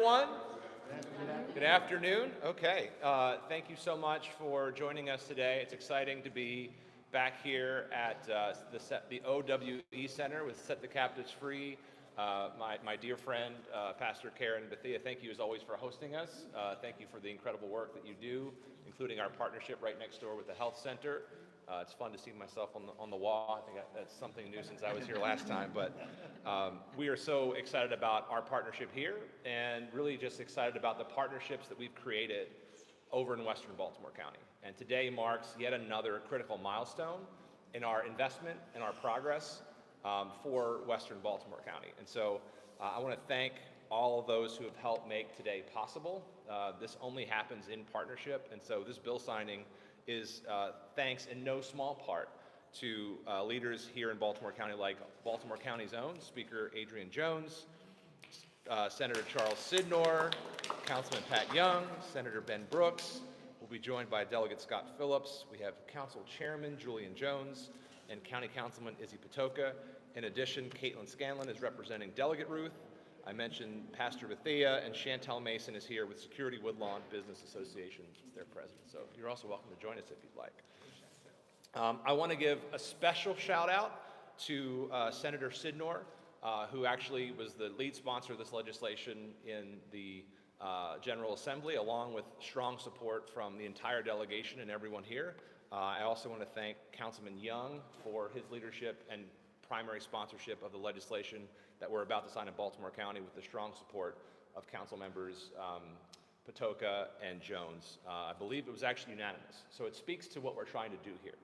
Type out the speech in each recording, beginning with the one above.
Everyone. Good afternoon. Okay. Thank you so much for joining us today. It's exciting to be back here at the OWE Center with Set the Captives Free. My dear friend, Pastor Karen Bethia, thank you as always for hosting us. Thank you for the incredible work that you do, including our partnership right next door with the Health Center. It's fun to see myself on the wall. I think that's something new since I was here last time. But we are so excited about our partnership here and really just excited about the partnerships that we've created over in Western Baltimore County. And today marks yet another critical milestone in our investment and our progress for Western Baltimore County. And so I want to thank all of those who have helped make today possible. This only happens in partnership. And so this bill signing is thanks in no small part to leaders here in Baltimore County, like Baltimore County's own Speaker Adrian Jones, Senator Charles Sidnor, Councilman Pat Young, Senator Ben Brooks. We'll be joined by Delegate Scott Phillips. We have Council Chairman Julian Jones and County Councilman Izzy Patoka. In addition, Caitlin Scanlon is representing Delegate Ruth. I mentioned Pastor Bethia, and Chantel Mason is here with Security Woodlawn Business Association, their president. So you're also welcome to join us if you'd like. I want to give a special shout out to Senator Sidnor, who actually was the lead sponsor of this legislation in the General Assembly, along with strong support from the entire delegation and everyone here. I also want to thank Councilman Young for his leadership and primary sponsorship of the legislation that we're about to sign in Baltimore County with the strong support of council members Patoka and Jones. I believe it was actually unanimous. So it speaks to what we're trying to do here.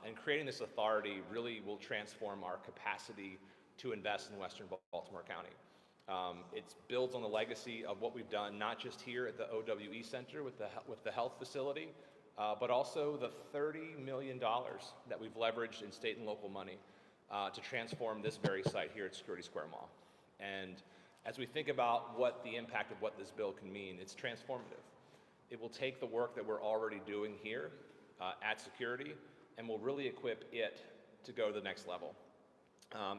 And creating this authority really will transform our capacity to invest in Western Baltimore County. It builds on the legacy of what we've done, not just here at the OWE Center with the health facility, but also the $30 million that we've leveraged in state and local money to transform this very site here at Security Square Mall. And as we think about what the impact of what this bill can mean, it's transformative. It will take the work that we're already doing here at Security and will really equip it to go to the next level.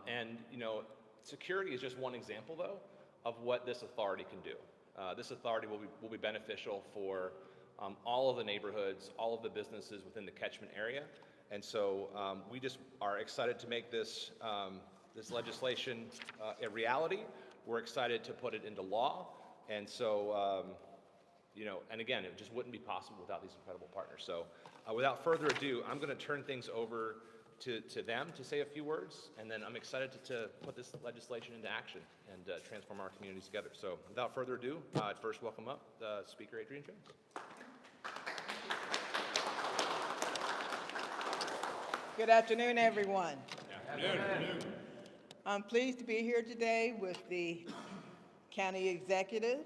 And you know, Security is just one example, though, of what this authority can do. This authority will be beneficial for all of the neighborhoods, all of the businesses within the catchment area. And so we just are excited to make this legislation a reality. We're excited to put it into law. And so, you know, and again, it just wouldn't be possible without these incredible partners. So without further ado, I'm going to turn things over to them to say a few words. And then I'm excited to put this legislation into action and transform our communities together. So without further ado, I'd first welcome up Speaker Adrian Jones. Good afternoon, everyone. Good afternoon. I'm pleased to be here today with the county executive.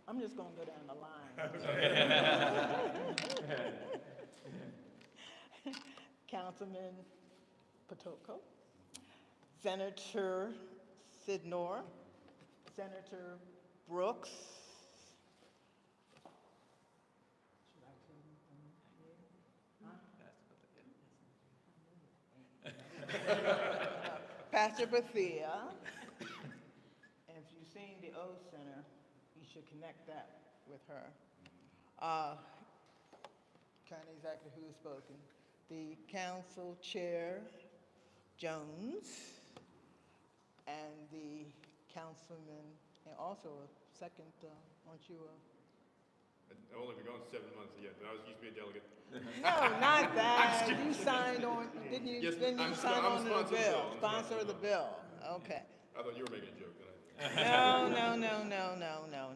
I'm just going to go down the line. Councilman Patoka, Senator Sidnor, Senator Brooks, Pastor Bethia, and if you've seen the O Center, you should connect that with her. County Executive who has spoken. The Council Chair, Jones, and the Councilman, and also a second, aren't you I've only been gone 7 months yet, but I used to be a delegate. No, not that. You signed on, didn't you? Yes, Didn't you I'm sign on to the sponsor of the bill? bill. I'm Sponsor of the bill. Okay. I thought you were making a joke.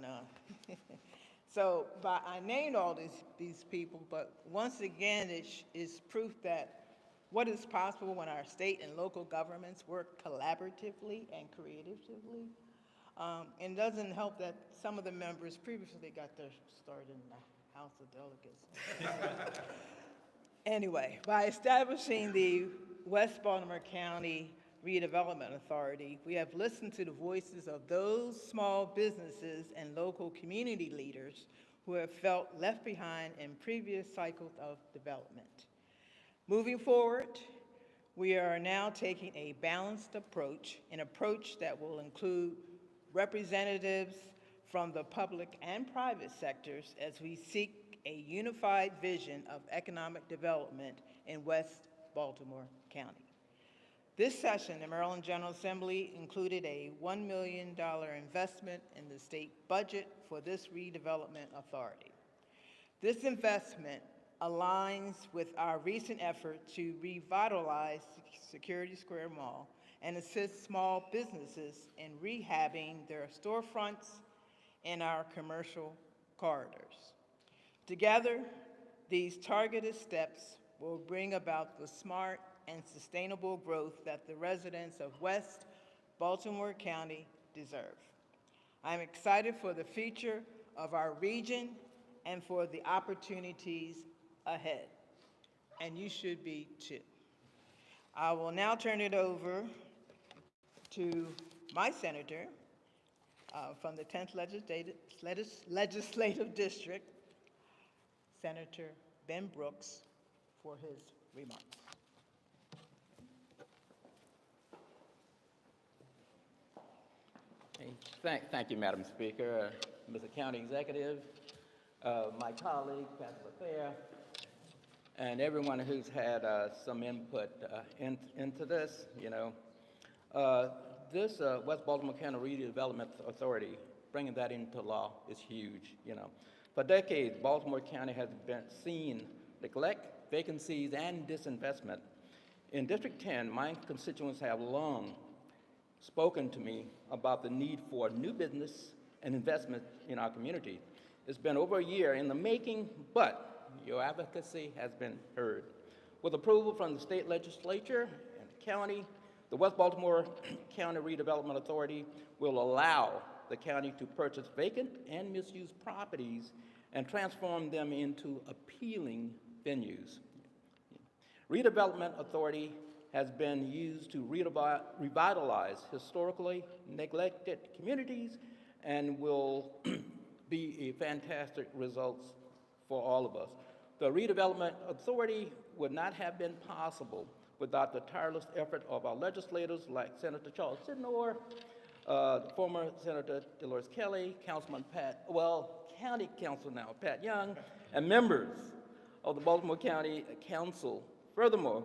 No. So, I named all these people, but once again, it's proof that what is possible when our state and local governments work collaboratively and creatively. And it doesn't help that some of the members previously got their start in the House of Delegates. Anyway, by establishing the West Baltimore County Redevelopment Authority, we have listened to the voices of those small businesses and local community leaders who have felt left behind in previous cycles of development. Moving forward, we are now taking a balanced approach, an approach that will include representatives from the public and private sectors as we seek a unified vision of economic development in West Baltimore County. This session, the Maryland General Assembly included a $1 million investment in the state budget for this redevelopment authority. This investment aligns with our recent effort to revitalize Security Square Mall and assist small businesses in rehabbing their storefronts in our commercial corridors. Together, these targeted steps will bring about the smart and sustainable growth that the residents of West Baltimore County deserve. I'm excited for the future of our region and for the opportunities ahead, and you should be too. I will now turn it over to my senator from the 10th Legislative District, Senator Ben Brooks, for his remarks. Thank you, Madam Speaker, Mr. County Executive, my colleague, Pastor Fair, and everyone who's had some input into this. This West Baltimore County Redevelopment Authority, bringing that into law is huge. For decades, Baltimore County has been seen neglect, vacancies, and disinvestment. In District 10, my constituents have long spoken to me about the need for new business and investment in our community. It's been over a year in the making, but your advocacy has been heard. With approval from the state legislature and the county, the West Baltimore County Redevelopment Authority will allow the county to purchase vacant and misused properties and transform them into appealing venues. Redevelopment Authority has been used to revitalize historically neglected communities and will be a fantastic results for all of us. The Redevelopment Authority would not have been possible without the tireless effort of our legislators like Senator Charles Sidnor, former Senator Dolores Kelly, County Council now, Pat Young, and members of the Baltimore County Council. Furthermore,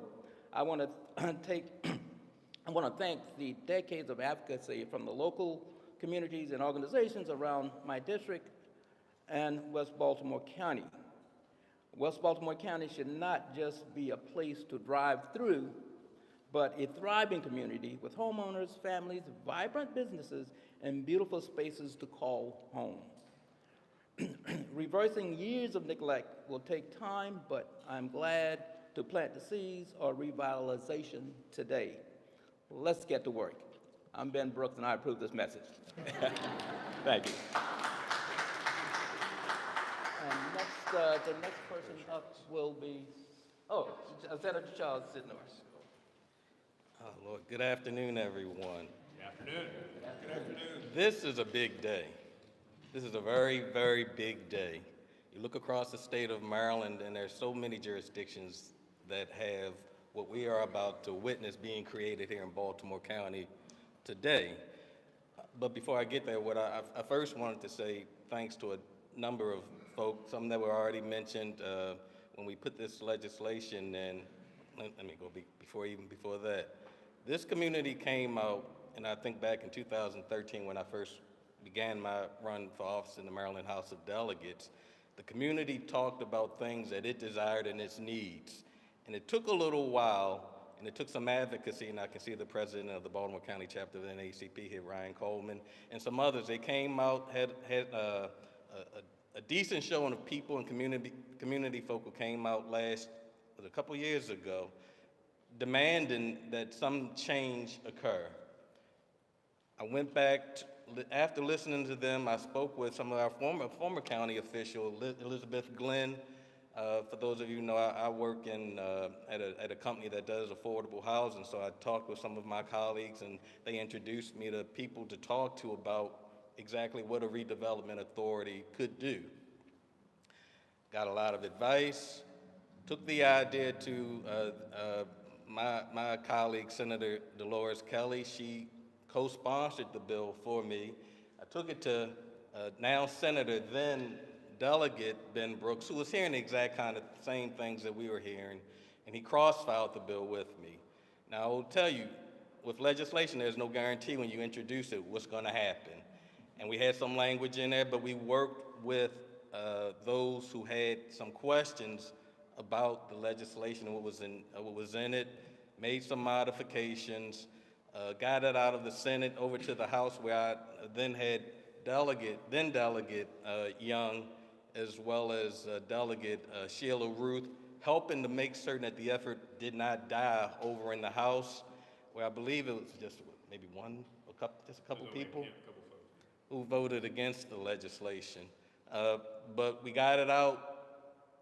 I want to thank the decades of advocacy from the local communities and organizations around my district and West Baltimore County. West Baltimore County should not just be a place to drive through, but a thriving community with homeowners, families, vibrant businesses, and beautiful spaces to call home. Reversing years of neglect will take time, but I'm glad to plant the seeds of revitalization today. Let's get to work. I'm Ben Brooks, and I approve this message. Thank you. And the next person up will be, Senator Charles Sidnor. Oh, Lord. Good afternoon, everyone. Good afternoon. Good afternoon. This is a big day. This is a very, very big day. You look across the state of Maryland, and there's so many jurisdictions that have what we are about to witness being created here in Baltimore County today. But before I get there, what I first wanted to say thanks to a number of folks, some that were already mentioned when we put this legislation in. Let me go before that. This community came out, and I think back in 2013 when I first began my run for office in the Maryland House of Delegates, the community talked about things that it desired and its needs. And it took a little while, and it took some advocacy, and I can see the president of the Baltimore County chapter of the NAACP here, Ryan Coleman, and some others. They came out, had a decent showing of people and community folk who came out a couple years ago, demanding that some change occur. I went back, after listening to them, I spoke with some of our former county official, Elizabeth Glenn. For those of you who know, I work at a company that does affordable housing, so I talked with some of my colleagues, and they introduced me to people to talk to about exactly what a redevelopment authority could do. Got a lot of advice, took the idea to my colleague, Senator Dolores Kelly. She co-sponsored the bill for me. took it to now Senator, then Delegate Ben Brooks, who was hearing the exact kind of same things that we were hearing, and he cross-filed the bill with me. Now, I will tell you, with legislation, there's no guarantee when you introduce it what's going to happen. And we had some language in there, but we worked with those who had some questions about the legislation and what was in it, made some modifications, got it out of the Senate over to the House, where I then had Delegate Young, as well as Delegate Sheila Ruth, helping to make certain that the effort did not die over in the House, where I believe it was just maybe just a couple people who voted against the legislation. But we got it out,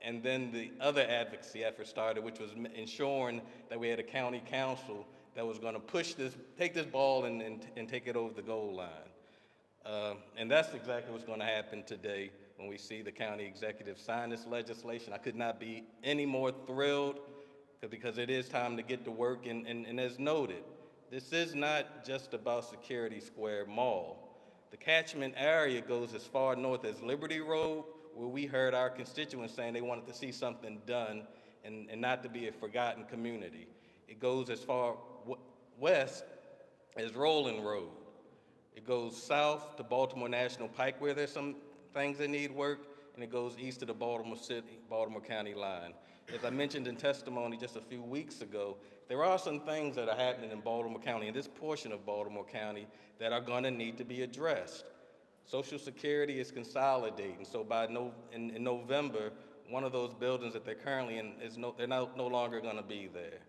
and then the other advocacy effort started, which was ensuring that we had a county council that was going to take this ball and take it over the goal line. And that's exactly what's going to happen today when we see the county executive sign this legislation. I could not be any more thrilled, because it is time to get to work. And as noted, this is not just about Security Square Mall. The catchment area goes as far north as Liberty Road, where we heard our constituents saying they wanted to see something done and not to be a forgotten community. It goes as far west as Rolling Road. It goes south to Baltimore National Pike, where there's some things that need work, and it goes east to the Baltimore County line. As I mentioned in testimony just a few weeks ago, there are some things that are happening in Baltimore County, in this portion of Baltimore County, that are going to need to be addressed. Social Security is consolidating, so in November, one of those buildings that they're currently in they're no longer going to be there.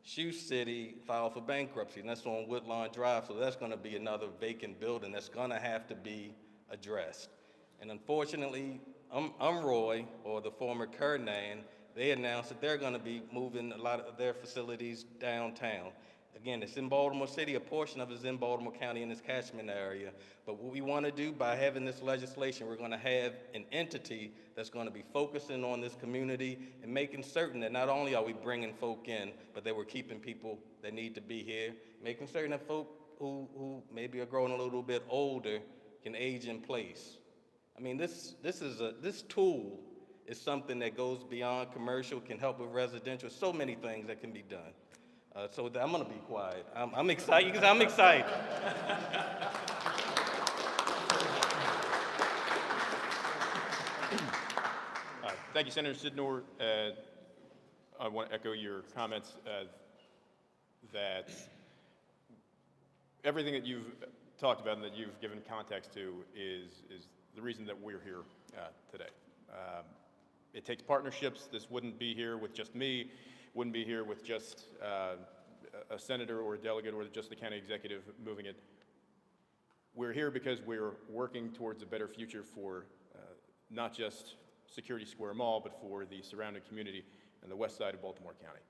Shoe City filed for bankruptcy, and that's on Woodlawn Drive, so that's going to be another vacant building that's going to have to be addressed. And unfortunately, Roy, or the former Kernan, they announced that they're going to be moving a lot of their facilities downtown. Again, it's in Baltimore City. A portion of it is in Baltimore County in this catchment area. But what we want to do by having this legislation, we're going to have an entity that's going to be focusing on this community and making certain that not only are we bringing folk in, but that we're keeping people that need to be here, making certain that folk who maybe are growing a little bit older can age in place. I mean, this tool is something that goes beyond commercial, can help with residential, so many things that can be done. So I'm going to be quiet. I'm excited because I'm excited. Thank you, Senator Sidnor. I want to echo your comments that everything that you've talked about and that you've given context to is the reason that we're here today. It takes partnerships. This wouldn't be here with just me, wouldn't be here with just a senator or a delegate or just the county executive moving it. We're here because we're working towards a better future for not just Security Square Mall, but for the surrounding community and the west side of Baltimore County.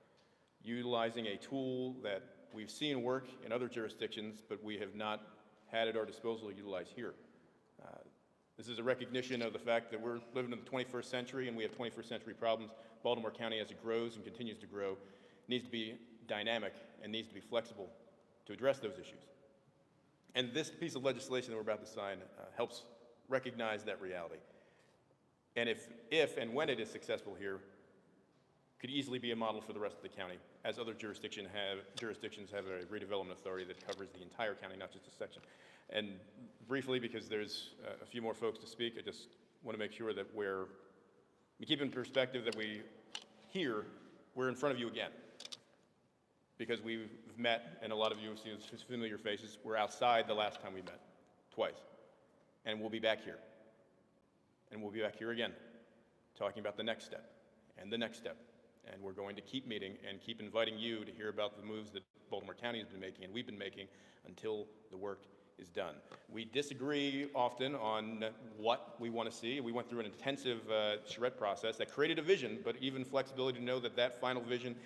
Utilizing a tool that we've seen work in other jurisdictions, but we have not had at our disposal to utilize here. This is a recognition of the fact that we're living in the 21st century and we have 21st century problems. Baltimore County, as it grows and continues to grow, needs to be dynamic and needs to be flexible to address those issues. And this piece of legislation that we're about to sign helps recognize that reality. And if and when it is successful here, could easily be a model for the rest of the county, as other jurisdictions have a redevelopment authority that covers the entire county, not just a section. And briefly, because there's a few more folks to speak, I just want to make sure that we keep in perspective that we're in front of you again. Because we've met, and a lot of you have seen familiar faces. We're outside the last time we met, twice. And we'll be back here. And we'll be back here again, talking about the next step, and the next step. And we're going to keep meeting and keep inviting you to hear about the moves that Baltimore County has been making and we've been making until the work is done. We disagree often on what we want to see. We went through an intensive charrette process that created a vision, but even flexibility to know that that final vision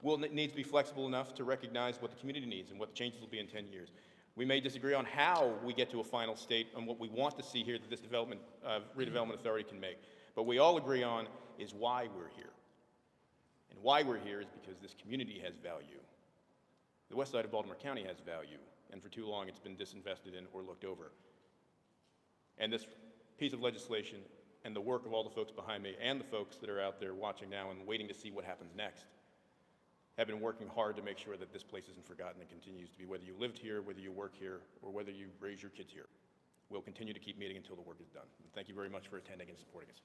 needs to be flexible enough to recognize what the community needs and what the changes will be in 10 years. We may disagree on how we get to a final state and what we want to see here that this redevelopment authority can make. But we all agree on is why we're here. And why we're here is because this community has value. The west side of Baltimore County has value, and for too long it's been disinvested in or looked over. And this piece of legislation and the work of all the folks behind me and the folks that are out there watching now and waiting to see what happens next have been working hard to make sure that this place isn't forgotten and continues to be, whether you lived here, whether you work here, or whether you raise your kids here. We'll continue to keep meeting until the work is done. And thank you very much for attending and supporting us.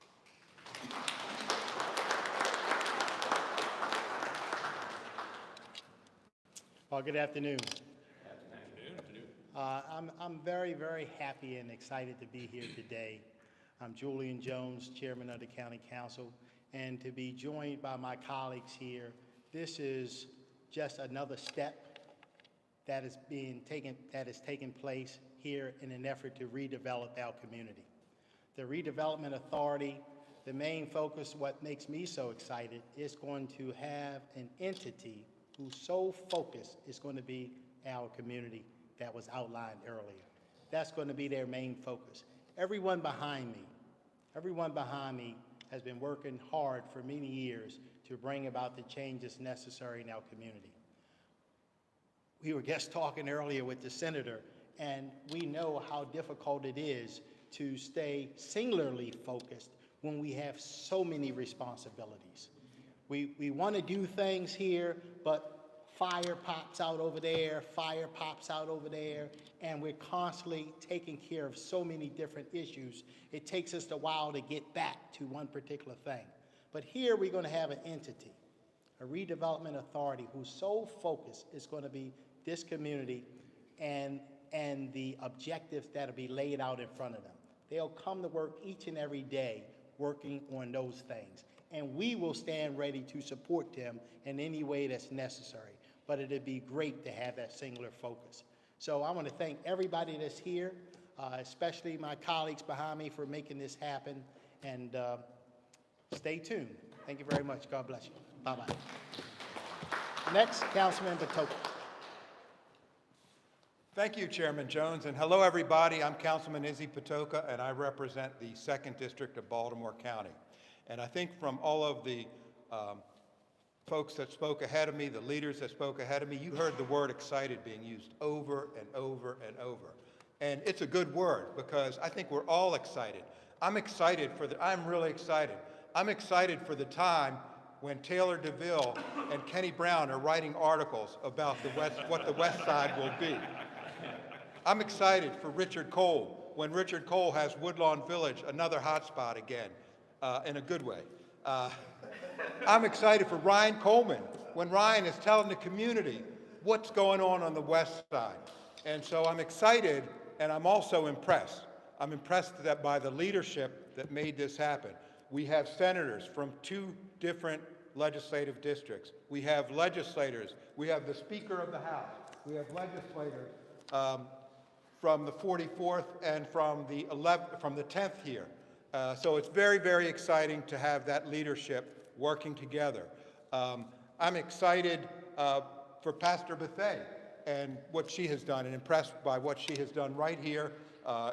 Well, good afternoon. I'm very, very happy and excited to be here today. I'm Julian Jones, Chairman of the County Council, and to be joined by my colleagues here. This is just another step that is taking place here in an effort to redevelop our community. The Redevelopment Authority, the main focus, what makes me so excited, is going to have an entity whose sole focus is going to be our community that was outlined earlier. That's going to be their main focus. Everyone behind me has been working hard for many years to bring about the changes necessary in our community. We were just talking earlier with the senator, and we know how difficult it is to stay singularly focused when we have so many responsibilities. We want to do things here, but fire pops out over there, fire pops out over there, and we're constantly taking care of so many different issues. It takes us a while to get back to one particular thing. But here we're going to have an entity, a redevelopment authority whose sole focus is going to be this community and the objectives that will be laid out in front of them. They'll come to work each and every day working on those things. And we will stand ready to support them in any way that's necessary. But it'd be great to have that singular focus. So I want to thank everybody that's here, especially my colleagues behind me for making this happen. And stay tuned. Thank you very much. God bless you. Bye-bye. Next, Councilman Patoka. Thank you, Chairman Jones, and hello, everybody. I'm Councilman Izzy Patoka, and I represent the 2nd District of Baltimore County. And I think from all of the folks that spoke ahead of me, the leaders that spoke ahead of me, you heard the word excited being used over and over and over. And it's a good word because I think we're all excited. I'm really excited. I'm excited for the time when Taylor DeVille and Kenny Brown are writing articles about what the West Side will be. I'm excited for Richard Cole when Richard Cole has Woodlawn Village, another hotspot again, in a good way. I'm excited for Ryan Coleman when Ryan is telling the community what's going on the West Side. And so I'm excited, and I'm also impressed. I'm impressed by the leadership that made this happen. We have senators from 2 different legislative districts. We have legislators. We have the Speaker of the House. We have legislators from the 44th and from the 10th here. So it's very, very exciting to have that leadership working together. I'm excited for Pastor Bethea and what she has done, and impressed by what she has done right here.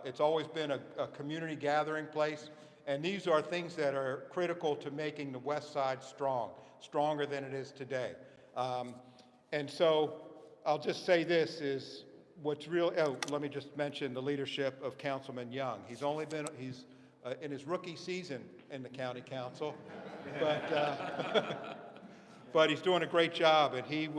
It's always been a community gathering place, and these are things that are critical to making the West Side stronger than it is today. And so I'll just say this is what's real. Oh, let me just mention the leadership of Councilman Young. He's in his rookie season in the county council, but he's doing a great job, and he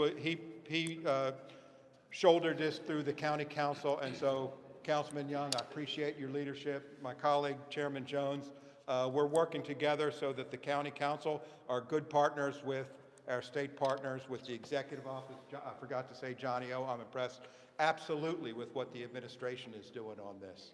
shouldered this through the county council. And so, Councilman Young, I appreciate your leadership. My colleague, Chairman Jones, we're working together so that the county council are good partners with our state partners, with the executive office. I forgot to say Johnny O. I'm impressed absolutely with what the administration is doing on this.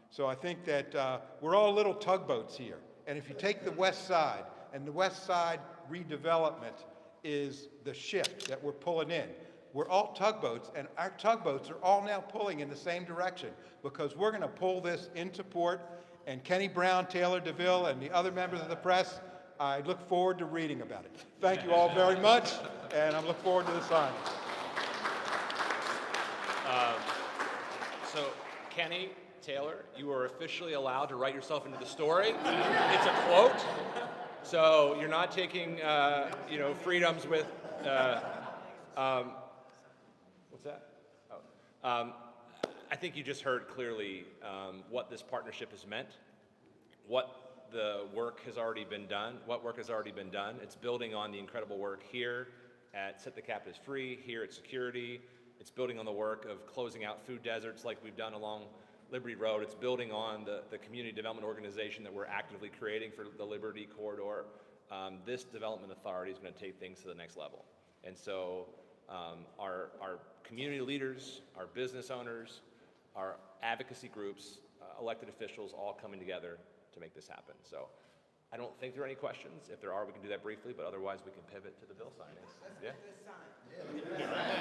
So I think that we're all little tugboats here. And if you take the West Side, and the West Side redevelopment is the ship that we're pulling in. We're all tugboats, and our tugboats are all now pulling in the same direction because we're going to pull this into port. And Kenny Brown, Taylor DeVille, and the other members of the press, I look forward to reading about it. Thank you all very much, and I look forward to the signing. So, Kenny, Taylor, you are officially allowed to write yourself into the story. It's a quote, so you're not taking, freedoms with. What's that? Oh. I think you just heard clearly what this partnership has meant, what the work has already been done, It's building on the incredible work here at Set the Cap is Free, here at Security. It's building on the work of closing out food deserts like we've done along Liberty Road. It's building on the community development organization that we're actively creating for the Liberty Corridor. This development authority is going to take things to the next level. And so our community leaders, our business owners, our advocacy groups, elected officials all coming together to make this happen. So I don't think there are any questions. If there are, we can do that briefly, but otherwise we can pivot to the bill signings. Yeah.